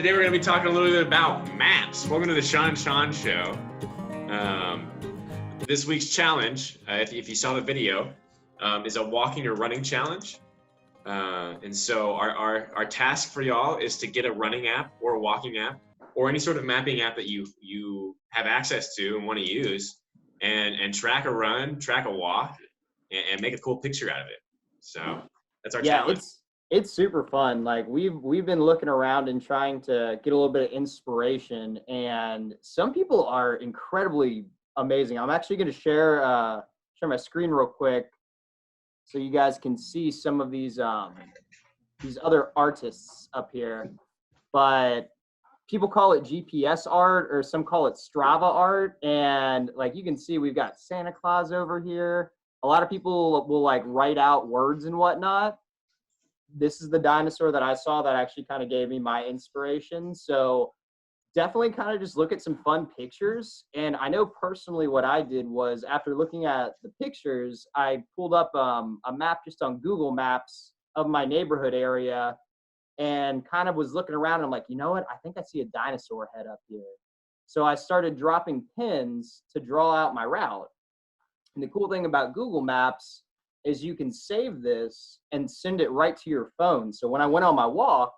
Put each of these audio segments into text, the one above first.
today we're going to be talking a little bit about maps. Welcome to the Sean Show. This week's challenge, if you saw the video, is a walking or running challenge. And so our task for y'all is to get a running app or a walking app or any sort of mapping app that you have access to and want to use, and track a run, track a walk, and make a cool picture out of it. So that's our challenge. It's super fun. Like we've been looking around and trying to get a little bit of inspiration, and some people are incredibly amazing. I'm actually going to share my screen real quick so you guys can see some of these other artists up here. But people call it GPS art, or some call it Strava art, and like you can see, we've got Santa Claus over here. A lot of people will like write out words and whatnot. This is the dinosaur that I saw that actually kind of gave me my inspiration. So definitely kind of just look at some fun pictures. And I know personally what I did was, after looking at the pictures, I pulled up a map just on Google Maps of my neighborhood area and kind of was looking around, and I'm like, you know what? I think I see a dinosaur head up here. So I started dropping pins to draw out my route. And the cool thing about Google Maps is you can save this and send it right to your phone. So when I went on my walk,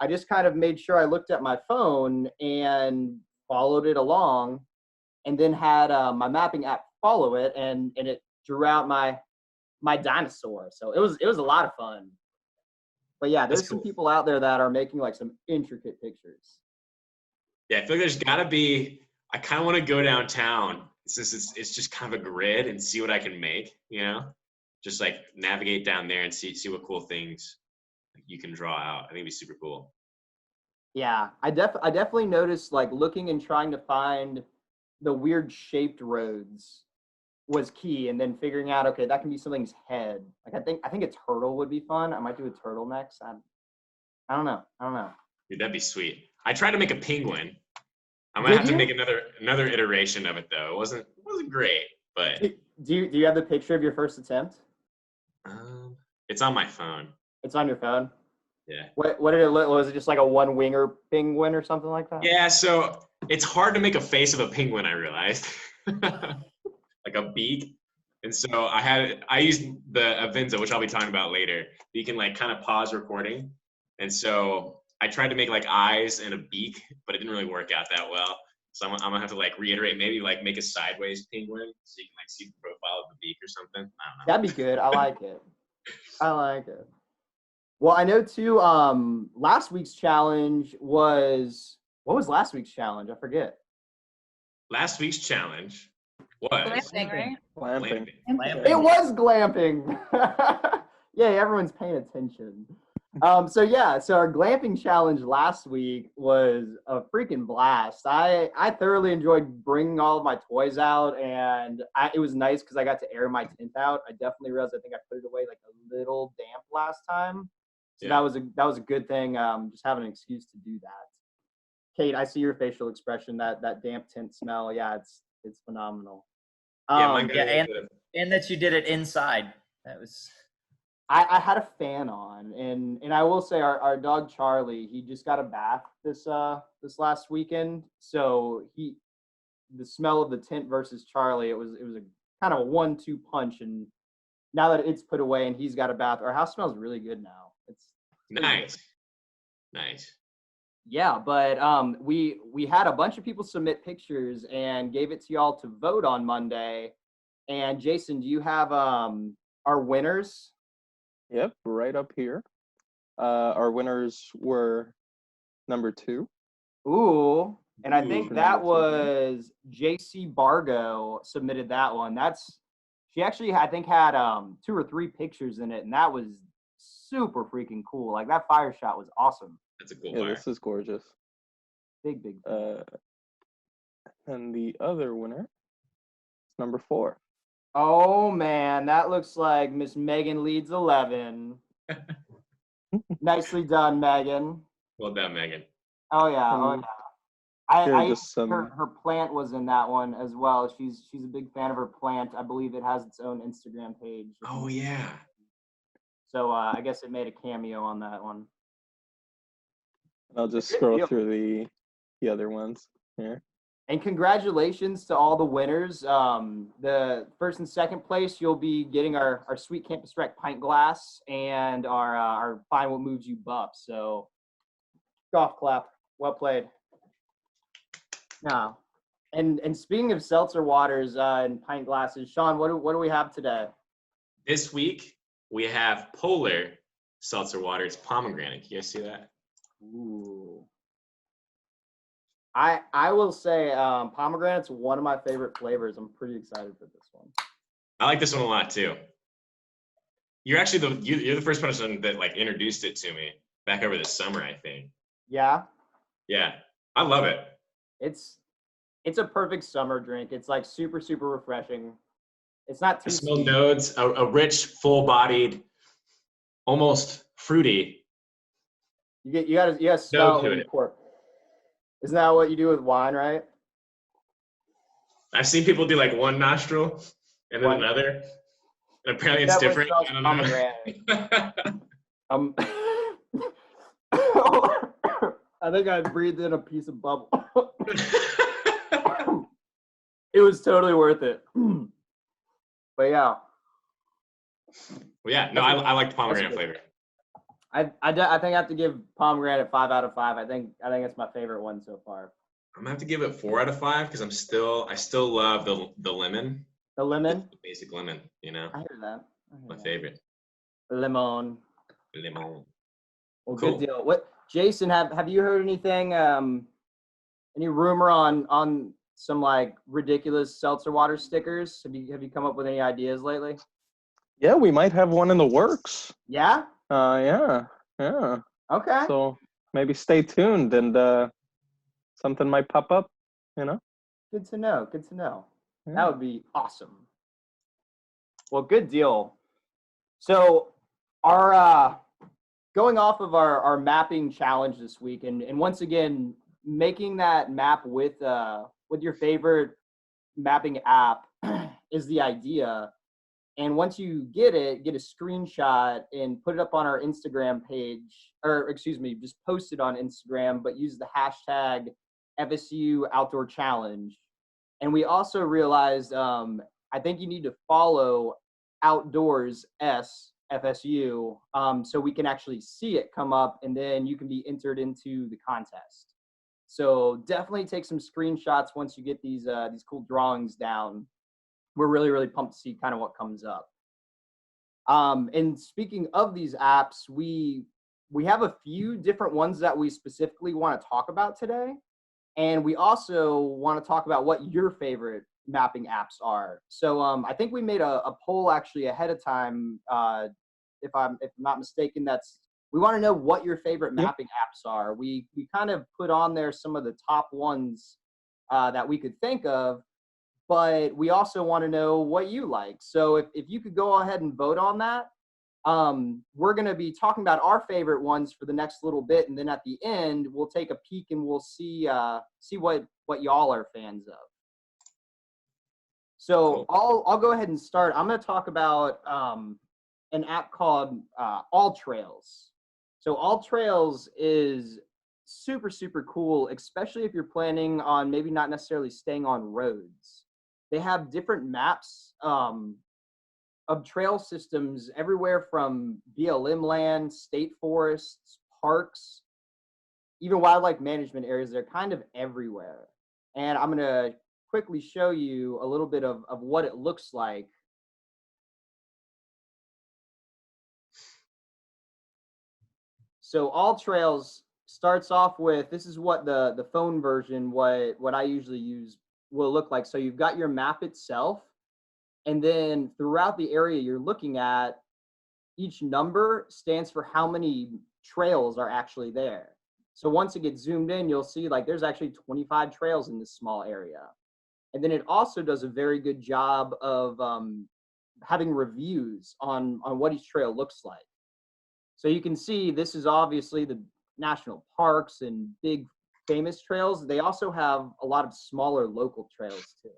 I just kind of made sure I looked at my phone and followed it along, and then had my mapping app follow it, and it drew out my dinosaur. So it was a lot of fun. But yeah, there's some people out there that are making like some intricate pictures. Yeah, I feel like there's got to be. I kind of want to go downtown. It's just kind of a grid and see what I can make. Just like navigate down there and see what cool things you can draw out. I think it'd be super cool. Yeah, I definitely noticed, like, looking and trying to find the weird shaped roads was key, and then figuring out, okay, that can be something's head. Like I think a turtle would be fun. I might do a turtle next. I don't know. Dude, that'd be sweet. I tried to make a penguin. I'm gonna have to make another iteration of it though. It wasn't great, but do you have the picture of your first attempt? It's on my phone. It's on your phone? Yeah. What did it look? Was it just like a one-winger penguin or something like that? Yeah, so it's hard to make a face of a penguin, I realized. Like a beak. And so I used the Avenza, which I'll be talking about later. You can like kind of pause recording. And so I tried to make like eyes and a beak, but it didn't really work out that well. So I'm gonna have to like reiterate, maybe like make a sideways penguin so you can like see the profile of the beak or something. I don't know. That'd be good. I like it. I like it. Well, I know too, last week's challenge was, what was last week's challenge? I forget. Last week's challenge was glamping, right? Glamping. It was glamping. Yay, everyone's paying attention. So our glamping challenge last week was a freaking blast. I thoroughly enjoyed bringing all of my toys out, and it was nice because I got to air my tent out. I definitely realized I think I put it away like a little damp last time. So yeah. That was a good thing. Just having an excuse to do that. Kate, I see your facial expression. That damp tent smell. Yeah, it's phenomenal. And that you did it inside. That was. I had a fan on, and I will say our dog Charlie, he just got a bath this last weekend. So the smell of the tent versus Charlie, it was a kind of a 1-2 punch. And now that it's put away and he's got a bath, our house smells really good now. It's nice. Yeah, but we had a bunch of people submit pictures and gave it to y'all to vote on Monday. And Jason, do you have our winners? Yep, right up here. Our winners were number 2. Ooh, and I think that was JC Bargo submitted that one. She actually, I think, had 2 or 3 pictures in it, and that was super freaking cool. Like, that fire shot was awesome. That's a cool fire. This is gorgeous. Big. And the other winner is number 4. Oh, man, that looks like Miss Megan Leeds 11. Nicely done, Megan. Well done, Megan. Oh, yeah. Her plant was in that one as well. She's a big fan of her plant. I believe it has its own Instagram page. Oh, yeah. So I guess it made a cameo on that one. I'll just scroll through the other ones here. And congratulations to all the winners. The first and second place, you'll be getting our sweet Campus Rec pint glass and our Find What Moves You buff. So, golf clap. Well played. Now, and speaking of seltzer waters and pint glasses, Sean, what do we have today? This week we have Polar seltzer water. It's pomegranate. You guys see that? Ooh. I will say pomegranate's one of my favorite flavors. I'm pretty excited for this one. I like this one a lot too. You're actually you're the first person that like introduced it to me back over the summer, I think. Yeah. Yeah, I love it. It's a perfect summer drink. It's like super refreshing. It's not too. I smell notes, a rich, full-bodied, almost fruity. You gotta smell it when you pour. Isn't that what you do with wine, right? I've seen people do like one nostril and then another, and apparently it's different. I don't know. I think I breathed in a piece of bubble. It was totally worth it. But yeah. Well, yeah, no, I like the pomegranate flavor. I think I have to give pomegranate 5 out of 5. I think it's my favorite one so far. I'm gonna have to give it 4 out of 5 because I still love the lemon. The lemon? The basic lemon, you know. I hear that. My favorite. Lemon. Lemon. Well, cool. Good deal. What, Jason? Have you heard anything? Any rumor on some like ridiculous seltzer water stickers? Have you come up with any ideas lately? Yeah, we might have one in the works. Yeah. Yeah. Okay. So maybe stay tuned, and something might pop up. You know. Good to know. Yeah. That would be awesome. Well, good deal. So, our going off of our mapping challenge this week, and once again making that map with your favorite mapping app is the idea. And once you get a screenshot and put it up on our Instagram page, or excuse me, just post it on Instagram, but use the hashtag FSU Outdoor Challenge. And we also realized I think you need to follow Outdoors S FSU so we can actually see it come up, and then you can be entered into the contest. So definitely take some screenshots once you get these cool drawings down. We're really pumped to see kind of what comes up. And speaking of these apps, we have a few different ones that we specifically want to talk about today. And we also want to talk about what your favorite mapping apps are. So I think we made a poll actually ahead of time. If I'm not mistaken, we want to know what your favorite mapping apps are. We kind of put on there some of the top ones that we could think of, but we also want to know what you like. So if you could go ahead and vote on that, we're going to be talking about our favorite ones for the next little bit, and then at the end we'll take a peek and we'll see what y'all are fans of. So cool. I'll go ahead and start. I'm going to talk about an app called All Trails. So All Trails is super cool, especially if you're planning on maybe not necessarily staying on roads. They have different maps of trail systems everywhere from BLM land, state forests, parks, even wildlife management areas. They're kind of everywhere. And I'm going to quickly show you a little bit of what it looks like. So All Trails starts off with, this is what the phone version, what I usually use, will look like. So you've got your map itself, and then throughout the area you're looking at, each number stands for how many trails are actually there. So once it gets zoomed in, you'll see like there's actually 25 trails in this small area. And then it also does a very good job of having reviews on what each trail looks like. So you can see this is obviously the national parks and big famous trails. They also have a lot of smaller local trails too.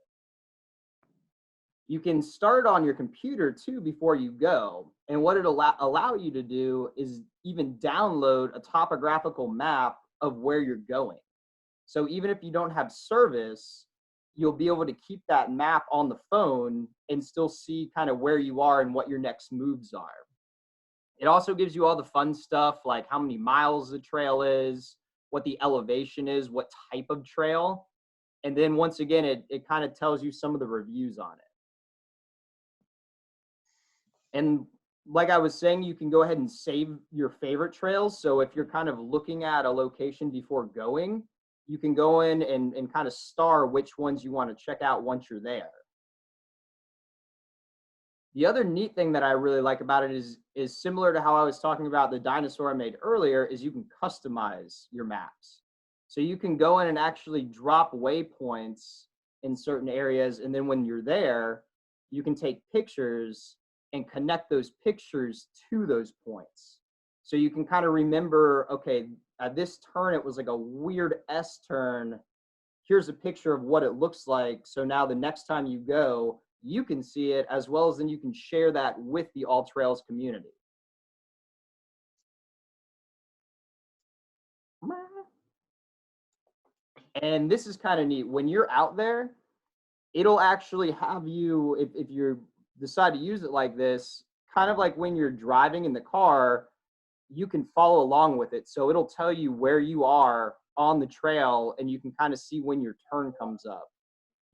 You can start on your computer too before you go. And what it'll allow you to do is even download a topographical map of where you're going. So even if you don't have service, you'll be able to keep that map on the phone and still see kind of where you are and what your next moves are. It also gives you all the fun stuff like how many miles the trail is, what the elevation is, what type of trail. And then once again, it kind of tells you some of the reviews on it. And like I was saying, you can go ahead and save your favorite trails. So if you're kind of looking at a location before going, you can go in and kind of star which ones you want to check out once you're there. The other neat thing that I really like about it is similar to how I was talking about the dinosaur I made earlier, is you can customize your maps. So you can go in and actually drop waypoints in certain areas. And then when you're there, you can take pictures and connect those pictures to those points. So you can kind of remember, okay, at this turn, it was like a weird S turn. Here's a picture of what it looks like. So now the next time you go, you can see it, as well as then you can share that with the All Trails community. And this is kind of neat. When you're out there, it'll actually have you, if you decide to use it like this, kind of like when you're driving in the car, you can follow along with it. So it'll tell you where you are on the trail, and you can kind of see when your turn comes up.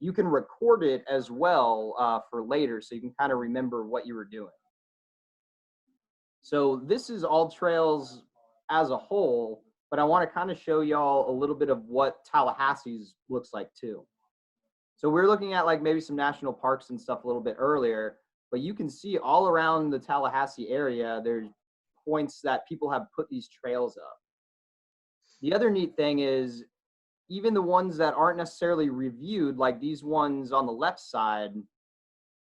You can record it as well for later, so you can kind of remember what you were doing. So this is All Trails as a whole, but I want to kind of show y'all a little bit of what Tallahassee's looks like too. So we're looking at like maybe some national parks and stuff a little bit earlier, but you can see all around the Tallahassee area, there's points that people have put these trails up. The other neat thing is, even the ones that aren't necessarily reviewed, like these ones on the left side,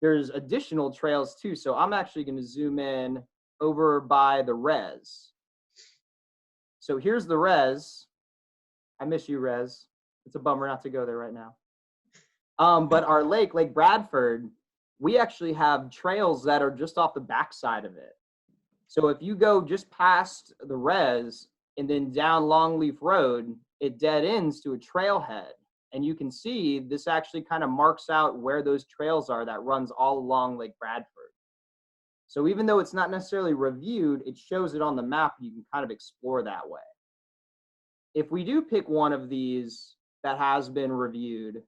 there's additional trails too. So I'm actually going to zoom in over by the res. So here's the res. I miss you, res. It's a bummer not to go there right now. But our Lake Bradford, we actually have trails that are just off the backside of it. So if you go just past the res and then down Longleaf Road, it dead ends to a trailhead. And you can see this actually kind of marks out where those trails are that runs all along Lake Bradford. So even though it's not necessarily reviewed, it shows it on the map. You can kind of explore that way. If we do pick one of these that has been reviewed,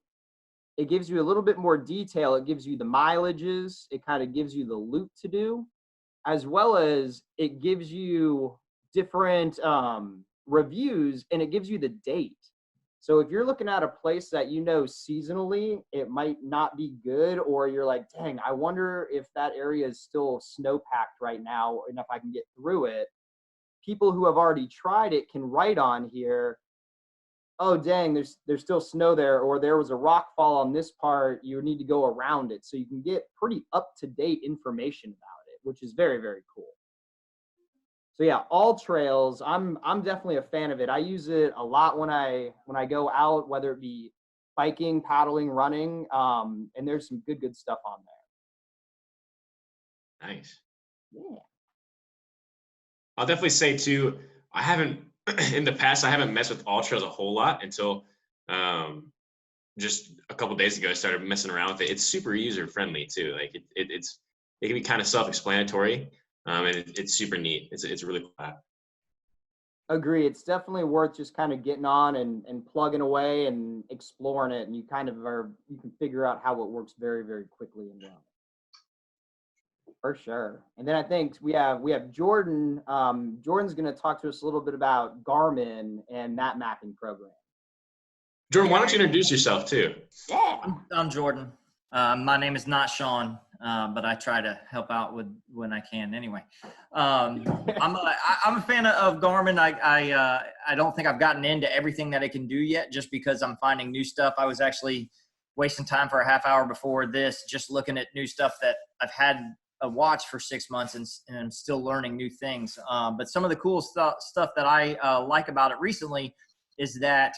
it gives you a little bit more detail. It gives you the mileages. It kind of gives you the loop to do, as well as it gives you different reviews, and it gives you the date. So if you're looking at a place that you know seasonally it might not be good, or you're like, dang, I wonder if that area is still snow-packed right now and if I can get through it, people who have already tried it can write on here, oh dang, there's still snow there, or there was a rock fall on this part, you need to go around it. So you can get pretty up-to-date information about it, which is very, very cool. So yeah, All Trails, I'm definitely a fan of it. I use it a lot when I go out, whether it be biking, paddling, running, and there's some good stuff on there. Nice. Yeah. I'll definitely say too, I haven't in the past, I haven't messed with All Trails a whole lot until just a couple days ago I started messing around with it. It's super user friendly too. Like it can be kind of self-explanatory. And it's super neat. It's a really cool app. Agree. It's definitely worth just kind of getting on and plugging away and exploring it, and you kind of you can figure out how it works very, very quickly and well. For sure. And then I think we have Jordan. Jordan's going to talk to us a little bit about Garmin and that mapping program. Jordan, why don't you introduce yourself too? Yeah. I'm Jordan. My name is not Sean, but I try to help out when I can. Anyway, I'm a fan of Garmin. I don't think I've gotten into everything that it can do yet, just because I'm finding new stuff. I was actually wasting time for a half hour before this, just looking at new stuff that I've had a watch for 6 months and I'm still learning new things. But some of the cool stuff that I like about it recently is that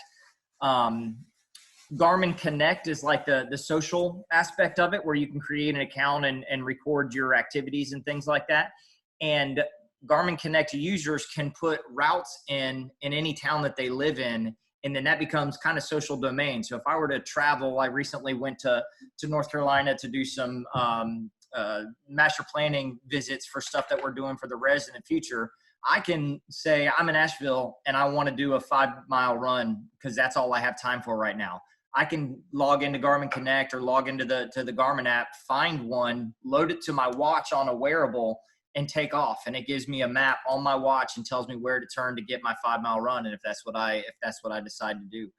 Garmin Connect is like the social aspect of it, where you can create an account and record your activities and things like that. And Garmin Connect users can put routes in any town that they live in, and then that becomes kind of social domain. So if I were to travel, I recently went to North Carolina to do some master planning visits for stuff that we're doing for the res in the future. I can say I'm in Asheville and I want to do a 5-mile run because that's all I have time for right now. I can log into Garmin Connect or log into the Garmin app, find one, load it to my watch on a wearable, and take off. And it gives me a map on my watch and tells me where to turn to get my 5-mile run. And if that's what I decide to do.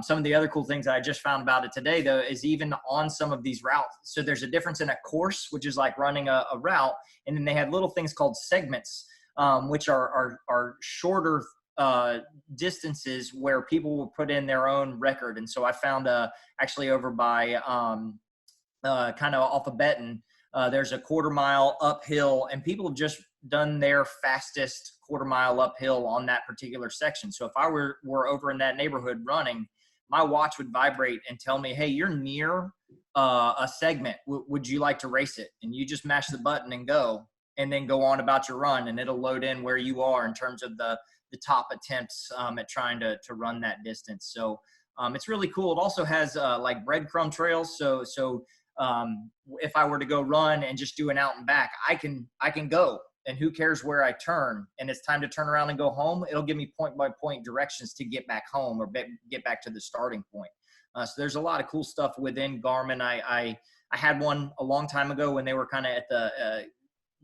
Some of the other cool things I just found about it today, though, is even on some of these routes. So there's a difference in a course, which is like running a route. And then they have little things called segments, which are shorter distances where people will put in their own record. And so I found actually over by kind of off of Benton, there's a 1/4 mile uphill, and people have just done their fastest 1/4 mile uphill on that particular section. So if I were over in that neighborhood running, my watch would vibrate and tell me, hey, you're near a segment. Would you like to race it? And you just mash the button and go, and then go on about your run, and it'll load in where you are in terms of the top attempts at trying to run that distance. So it's really cool. It also has like breadcrumb trails. So if I were to go run and just do an out and back, I can go, and who cares where I turn, and it's time to turn around and go home. It'll give me point by point directions to get back home or get back to the starting point. So there's a lot of cool stuff within Garmin. I had one a long time ago when they were kind of at the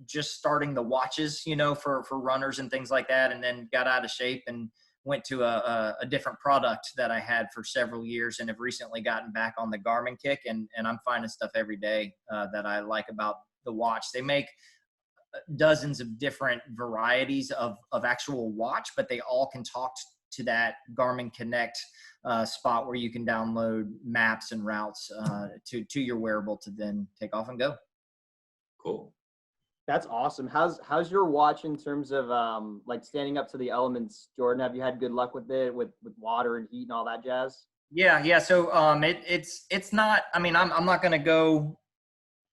just starting the watches, for runners and things like that, and then got out of shape and went to a different product that I had for several years, and have recently gotten back on the Garmin kick, and I'm finding stuff every day that I like about the watch. They make dozens of different varieties of actual watch, but they all can talk to that Garmin Connect spot where you can download maps and routes to your wearable to then take off and go. Cool. That's awesome. How's your watch in terms of like standing up to the elements, Jordan? Have you had good luck with it, with water and heat and all that jazz? Yeah. So it's not. I mean, I'm not gonna go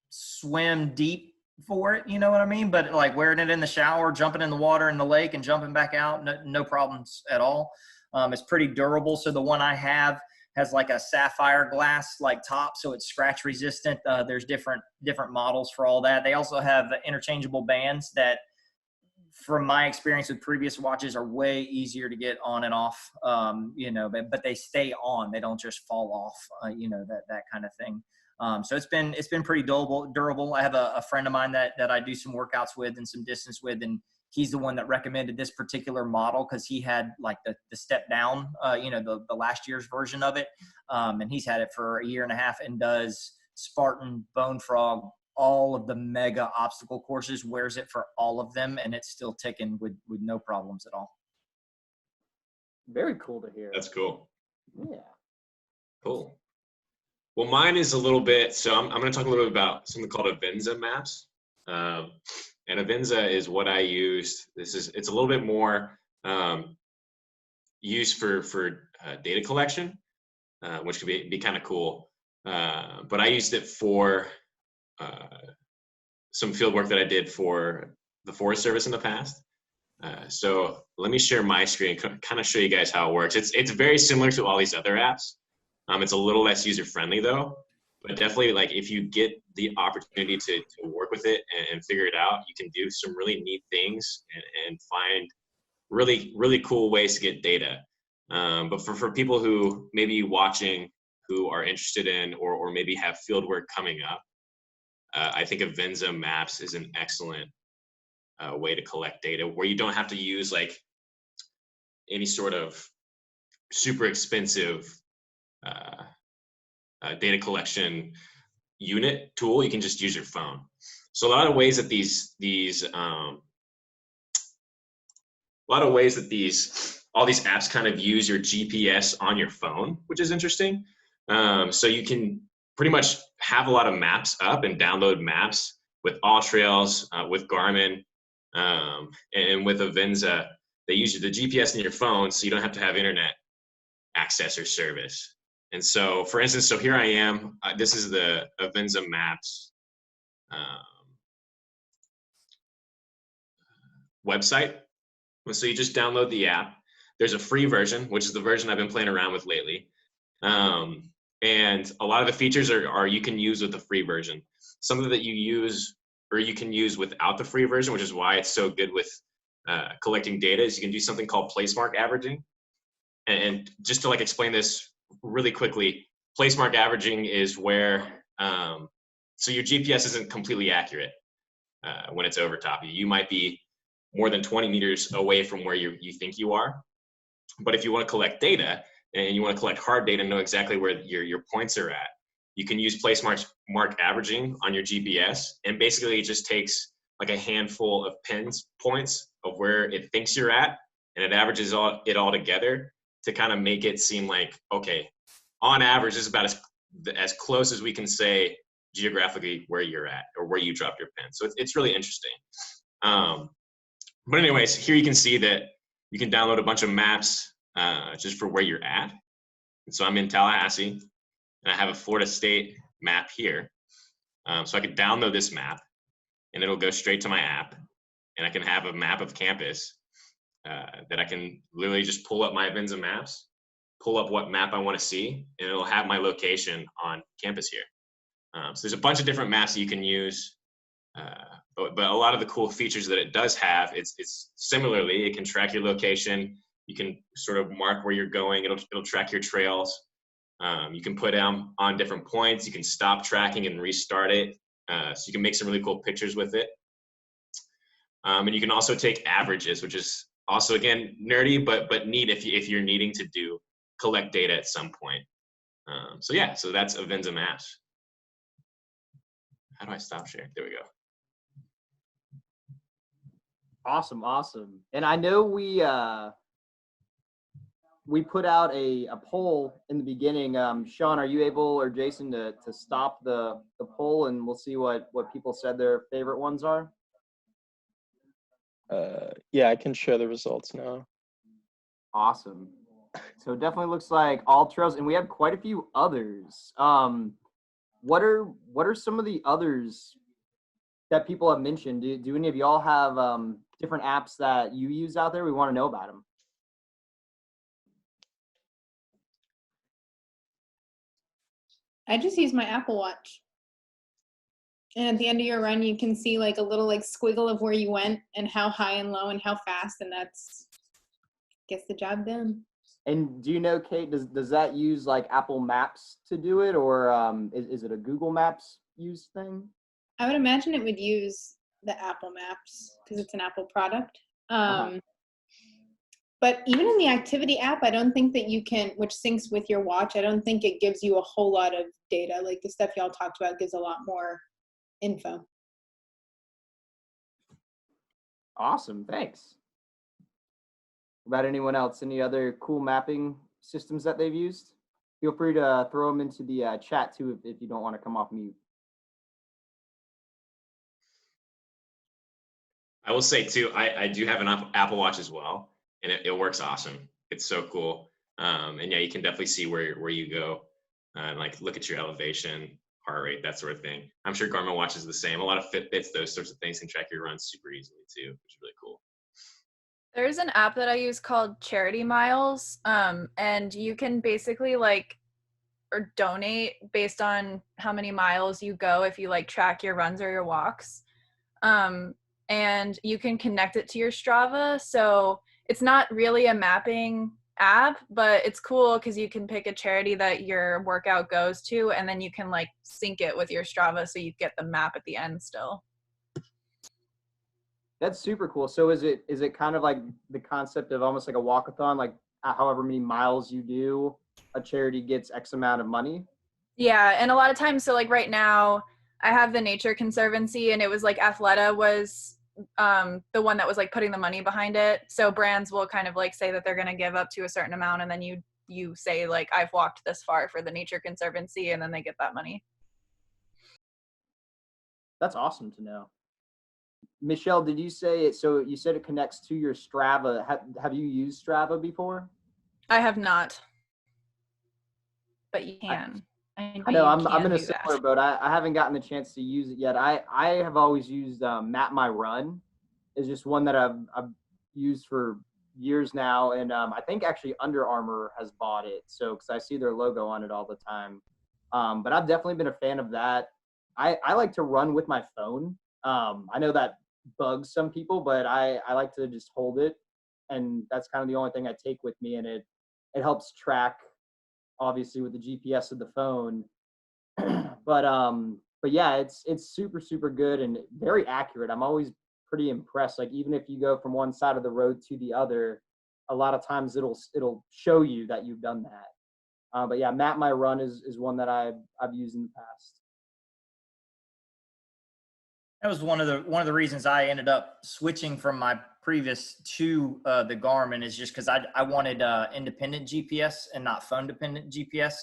swim deep for it. You know what I mean? But like wearing it in the shower, jumping in the water in the lake, and jumping back out, no problems at all. It's pretty durable. So the one I have has like a sapphire glass like top, so it's scratch resistant. There's different models for all that. They also have interchangeable bands that, from my experience with previous watches, are way easier to get on and off. But they stay on. They don't just fall off. That kind of thing. So it's been pretty durable. I have a friend of mine that I do some workouts with and some distance with, and he's the one that recommended this particular model because he had like the step down, the last year's version of it. And he's had it for a year and a half and does Spartan, Bone Frog, all of the mega obstacle courses, wears it for all of them, and it's still ticking with no problems at all. Very cool to hear. That's cool. Yeah. Cool. Well, mine is a little bit, so I'm going to talk a little bit about something called Avenza maps. And Avenza is what I used. It's a little bit more used for data collection, which could be kind of cool. But I used it for some field work that I did for the Forest Service in the past. So let me share my screen, kind of show you guys how it works. It's very similar to all these other apps. It's a little less user-friendly though, but definitely like if you get the opportunity to work with it and figure it out, you can do some really neat things and find really, really cool ways to get data. But for people who may be watching, who are interested in or maybe have field work coming up, I think Avenza Maps is an excellent way to collect data where you don't have to use like any sort of super expensive data collection unit tool. You can just use your phone. So a lot of ways that all these apps kind of use your GPS on your phone, which is interesting. So you can pretty much have a lot of maps up and download maps with AllTrails, with Garmin, and with Avenza. They use the GPS in your phone, so you don't have to have internet access or service. And so, for instance, so here I am. This is the Avenza Maps website. So you just download the app. There's a free version, which is the version I've been playing around with lately. And a lot of the features are you can use with the free version. Something that you use or you can use without the free version, which is why it's so good with collecting data, is you can do something called place mark averaging. And just to like explain this really quickly, place mark averaging is where so your GPS isn't completely accurate when it's over top of you. You might be more than 20 meters away from where you think you are. But if you want to collect data and you want to collect hard data and know exactly where your points are at, you can use place mark averaging on your GPS. And basically it just takes like a handful of points of where it thinks you're at, and it averages it all together to kind of make it seem like, okay, on average, this is about as close as we can say geographically where you're at or where you dropped your pin. So it's really interesting. But anyways, here you can see that you can download a bunch of maps just for where you're at. And so I'm in Tallahassee, and I have a Florida State map here. So I could download this map, and it'll go straight to my app, and I can have a map of campus that I can literally just pull up my Avenza maps, pull up what map I want to see, and it'll have my location on campus here. So there's a bunch of different maps that you can use. But a lot of the cool features that it does have, it's similarly, it can track your location. You can sort of mark where you're going. It'll track your trails. You can put them on different points. You can stop tracking and restart it. So you can make some really cool pictures with it. And you can also take averages, which is also, again, nerdy, but neat if you're needing to collect data at some point. So yeah, so that's Avenza Maps. How do I stop sharing? There we go. Awesome. And I know we put out a poll in the beginning. Sean, are you able, or Jason, to stop the poll, and we'll see what people said their favorite ones are? Yeah, I can share the results now. Awesome. So it definitely looks like all trails, and we have quite a few others. What are some of the others that people have mentioned? Do any of y'all have different apps that you use out there? We want to know about them. I just use my Apple Watch. And at the end of your run, you can see like a little like squiggle of where you went and how high and low and how fast, and that's gets the job done. And do you know, Kate, does that use like Apple Maps to do it, or is it a Google Maps used thing? I would imagine it would use the Apple Maps because it's an Apple product. But even in the activity app, I don't think that you can, which syncs with your watch, I don't think it gives you a whole lot of data. Like the stuff y'all talked about gives a lot more info. Awesome, thanks. About anyone else? Any other cool mapping systems that they've used? Feel free to throw them into the chat too if you don't want to come off mute. I will say too, I do have an Apple Watch as well, and it works awesome. It's so cool. And yeah, you can definitely see where you go, and like look at your elevation, heart rate, that sort of thing. I'm sure Garmin watches the same. A lot of Fitbits, those sorts of things can track your runs super easily too, which is really cool. There's an app that I use called Charity Miles, and you can basically or donate based on how many miles you go if you like track your runs or your walks. And you can connect it to your Strava. So it's not really a mapping app, but it's cool because you can pick a charity that your workout goes to, and then you can like sync it with your Strava so you get the map at the end still. That's super cool. So is it kind of like the concept of almost like a walkathon, like however many miles you do, a charity gets X amount of money? Yeah, and a lot of times, so like right now, I have the Nature Conservancy, and it was like Athleta was the one that was like putting the money behind it. So brands will kind of like say that they're going to give up to a certain amount, and then you say like, I've walked this far for the Nature Conservancy, and then they get that money. That's awesome to know. Michelle, did you say it? So you said it connects to your Strava. Have you used Strava before? I have not, but you can. I know I'm in a similar boat. I haven't gotten the chance to use it yet. I have always used Map My Run, is just one that I've used for years now, and I think actually Under Armour has bought it. So because I see their logo on it all the time. But I've definitely been a fan of that. I like to run with my phone. I know that bugs some people, but I like to just hold it, and that's kind of the only thing I take with me, and it helps track, obviously, with the GPS of the phone. But yeah, it's super good and very accurate. I'm always pretty impressed. Like even if you go from one side of the road to the other, a lot of times it'll show you that you've done that. But yeah, Map My Run is one that I've used in the past. That was one of the reasons I ended up switching from my previous to the Garmin, is just because I wanted independent GPS and not phone dependent GPS.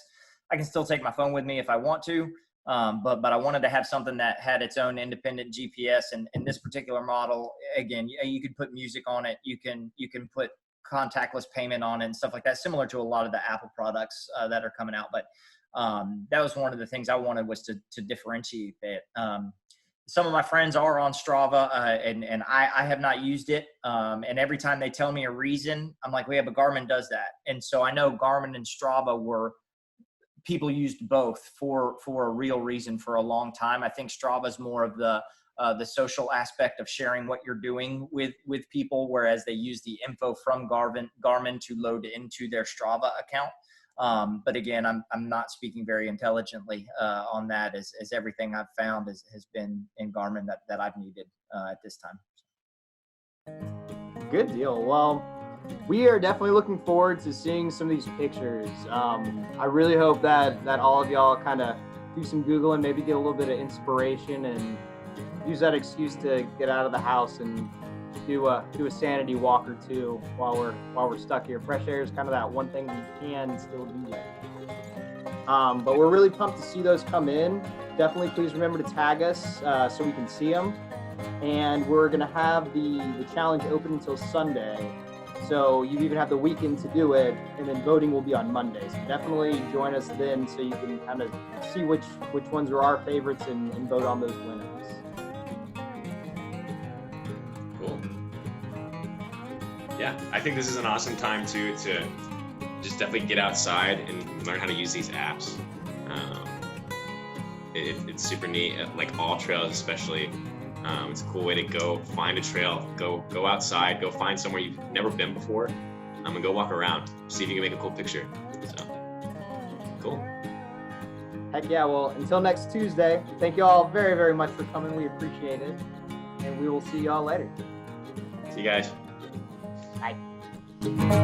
I can still take my phone with me if I want to, but I wanted to have something that had its own independent GPS. And in this particular model, again, you could put music on it. You can put contactless payment on it and stuff like that, similar to a lot of the Apple products that are coming out. But that was one of the things I wanted, was to differentiate it. Some of my friends are on Strava, and I have not used it. And every time they tell me a reason, I'm like, well, yeah, but Garmin does that. And so I know Garmin and Strava people used both for a real reason for a long time. I think Strava is more of the social aspect of sharing what you're doing with people, whereas they use the info from Garmin to load into their Strava account. But again, I'm not speaking very intelligently on that, as everything I've found has been in Garmin that I've needed at this time. Good deal. Well, we are definitely looking forward to seeing some of these pictures. I really hope that all of y'all kind of do some Google and maybe get a little bit of inspiration and use that excuse to get out of the house and do a sanity walk or two while we're stuck here. Fresh air is kind of that one thing we can still do that. But we're really pumped to see those come in. Definitely please remember to tag us so we can see them. And we're gonna have the challenge open until Sunday. So you even have the weekend to do it, and then voting will be on Monday. So definitely join us then, so you can kind of see which ones are our favorites and vote on those winners. Cool. Yeah, I think this is an awesome time to just definitely get outside and learn how to use these apps. It's super neat. Like all trails, especially. It's a cool way to go find a trail, go outside, go find somewhere you've never been before, and go walk around, see if you can make a cool picture. So, cool. Heck yeah, well, until next Tuesday, thank you all very, very much for coming. We appreciate it, and we will see y'all later. See you guys. Bye.